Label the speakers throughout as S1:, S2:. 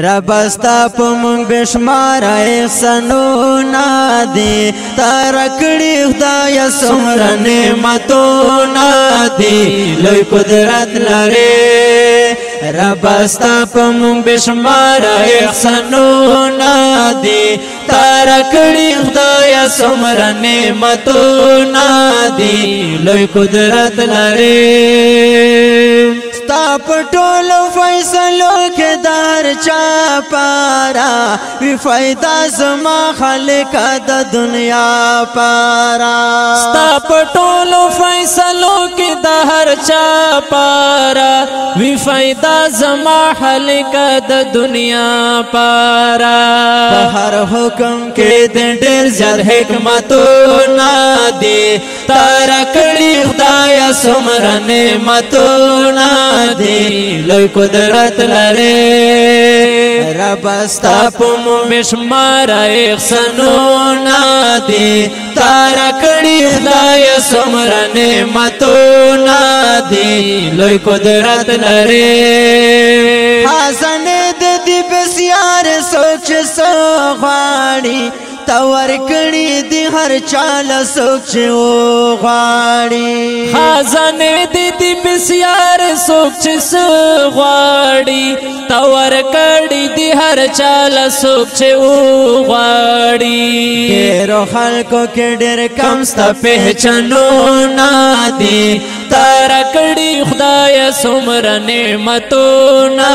S1: ربستا پمون بشمار احسانونا دی تارکڑی خدای سمر نعمتونا دی لوی قدرت لرے ربستا پمون بشمار احسانونا دی تارکڑی خدای سمر نعمتونا دی لوی قدرت لرے ستا پټول فیصلو کې دار چا پارا وی فائدہ زما خالق د دنیا پارا
S2: ستا پټول فیصلو کې دار چا پارا وی فائدہ زما خالق د دنیا پارا
S1: هر حکم کې د ډېر زیات حکمتونه دي تارا کړي خدای سمر نعمتونه دی لوی قدرت لرے ربستا پمو بشمار احسانونا دی تارا کڑی خدای سمر نعمتونا دی لوی قدرت لرے حسن دی بسیار سوچ سغواری تور کړي دی هر چال سوچ او غاړي
S2: خزانه دی بسیار سوچ سغواړي تور کړي دی هر چال سوچ او غاړي
S1: ډېر خلکو کې ډېر کم ستا پہچانو نا دی
S2: تار کړي خدای سمر نعمتونا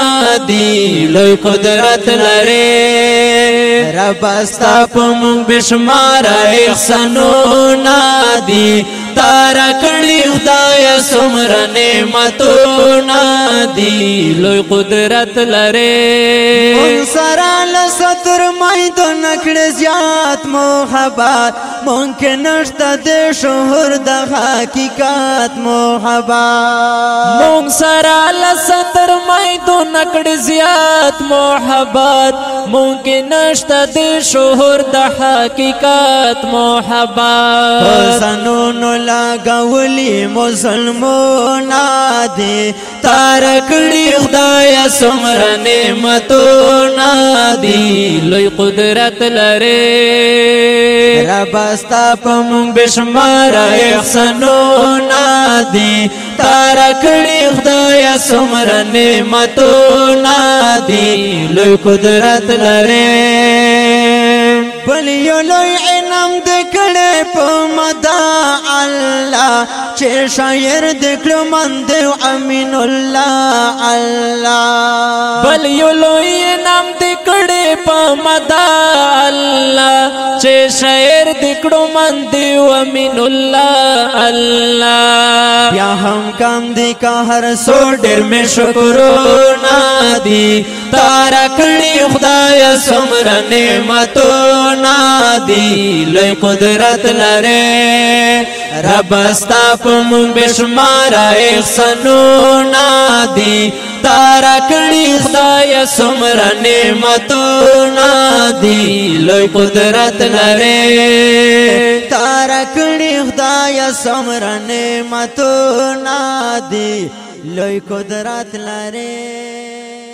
S2: دی لوی قدرت لري
S1: ربستا پمون بشمار احسانونا دی تارا کړي خدای سمر نعمتونا دی
S2: لوی قدرت لري
S1: مون سره لستر مایدو نکړه زیات محبت ممکن نشته د شهر د حقیقت محبت
S2: مون سره لستر مایدو نکړه زیات محبت ممکن نشته د شهر د حقیقت محبت
S1: سنونو لاغولی مسلمونا دی تارکڑی خدای سمر نعمتونا دی
S2: لوی قدرت لرے
S1: ربستا پمون بشمار احسانونا دی تارکڑی خدای سمر نعمتونا دی لوی قدرت لرے بلیو لوی انم دکڑے پا مدى الله چې شاعر دکړو مند امین الله الله
S2: بل یو لوی نام دکړې په مدى الله چې شاعر دکړو مند امین الله الله
S1: یا هم کم دی کا هر سو ډېر می شکرونه دی تارا کړي خدای سمر نعمتونه دی لوی قدرت لري ربستا پمون بشمار احسانونا دی تارا کړي خدای سمر نعمتونا دی لوی قدرت لري تارا کړي خدای سمر نعمتونا دی لوی قدرت لري